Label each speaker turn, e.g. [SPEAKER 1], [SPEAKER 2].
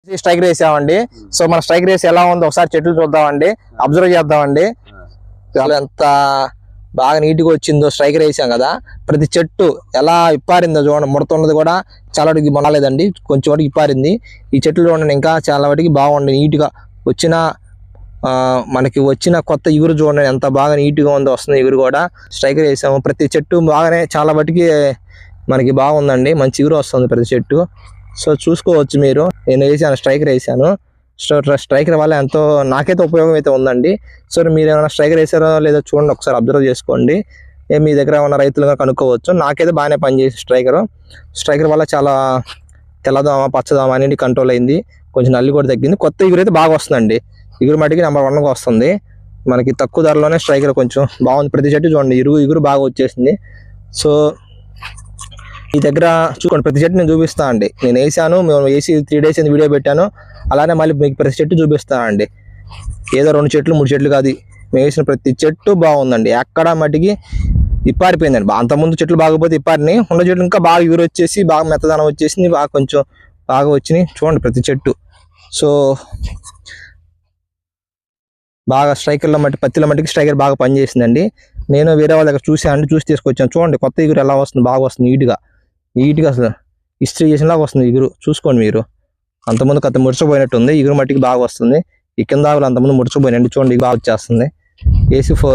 [SPEAKER 1] Strike వేసామండి. So మన strike race ఎలా ఉందో ఒకసారి చెట్లు చూద్దామండి, అబ్జర్వ్ చేద్దామండి. ఎంత బాగా నీట్గా వచ్చిందో స్ట్రైక్ వేసాం కదా, ప్రతి చెట్టు ఎలా ఇప్పారిందో చూడండి. ముడత ఉన్నది కూడా చాలా వాటికి మొనలేదండి, కొంచెం వాటికి ఇప్పారింది. ఈ చెట్లు చూడండి ఇంకా చాలా వాటికి బాగుంది. నీట్గా వచ్చిన మనకి వచ్చిన కొత్త ఇగురు చూడండి ఎంత బాగా నీట్గా ఉందో వస్తుంది ఇగురు కూడా. స్ట్రైకర్ వేసాము, ప్రతి చెట్టు బాగానే చాలా వాటికి మనకి బాగుందండి, మంచి ఇగురు వస్తుంది ప్రతి చెట్టు. సో చూసుకోవచ్చు మీరు, నేను వేసాను స్ట్రైకర్ వేసాను. స్ట్రైకర్ వల్ల ఎంతో నాకైతే ఉపయోగం అయితే ఉందండి. సో మీరు ఏమైనా స్ట్రైకర్ వేసారో లేదో చూడండి, ఒకసారి అబ్జర్వ్ చేసుకోండి. మీ దగ్గర ఏమైనా రైతులుగా కనుక్కోవచ్చు. నాకైతే బాగానే పనిచేసి స్ట్రైకర్ వల్ల చాలా తెల్లదోమ పచ్చదోమ అనేది కంట్రోల్ అయింది, కొంచెం నల్లి కూడా తగ్గింది. కొత్త ఇగురు అయితే బాగా వస్తుందండి, ఇగురు మటుకి నెంబర్ 1గా వస్తుంది మనకి. తక్కువ ధరలోనే స్ట్రైకర్ కొంచెం బాగుంది. ప్రతి చెట్టు చూడండి ఇగురు బాగా వచ్చేసింది. సో ఈ దగ్గర చూడండి ప్రతి చెట్టు నేను చూపిస్తాను అండి. నేను వేసాను, మేము వేసి 3 days వీడియో పెట్టాను. అలానే మళ్ళీ మీకు ప్రతి చెట్టు చూపిస్తాను అండి. ఏదో 2 చెట్లు 3 చెట్లు కాదు, మేము వేసిన ప్రతి చెట్టు బాగుందండి. ఎక్కడ మట్టికి ఇప్పారిపోయిందండి. అంతకుముందు చెట్లు బాగపోతే ఇప్పారిని, ఉన్న చెట్లు ఇంకా బాగా ఇగురు వచ్చేసి బాగా మెత్తదనం వచ్చేసింది, బాగా కొంచెం బాగా వచ్చినాయి చూడండి ప్రతి చెట్టు. సో బాగా స్ట్రైకర్లో పత్తిలో మట్టికి స్ట్రైకర్ బాగా పనిచేసిందండి. నేను వేరే వాళ్ళ దగ్గర చూసి తీసుకొచ్చాను. చూడండి కొత్త ఇగురు ఎలా వస్తుంది, బాగా వస్తుంది నీట్గా అసలు ఇస్త్రీ చేసినలాగా వస్తుంది ఇగురు. చూసుకోండి మీరు, అంతకుముందు కొత్త ముడిచిపోయినట్టుంది, ఇగురు మట్టికి బాగా వస్తుంది. ఈ కింద అంతకుముందు ముడిచిపోయినండి, చూడండి బాగా వచ్చేస్తుంది. AC4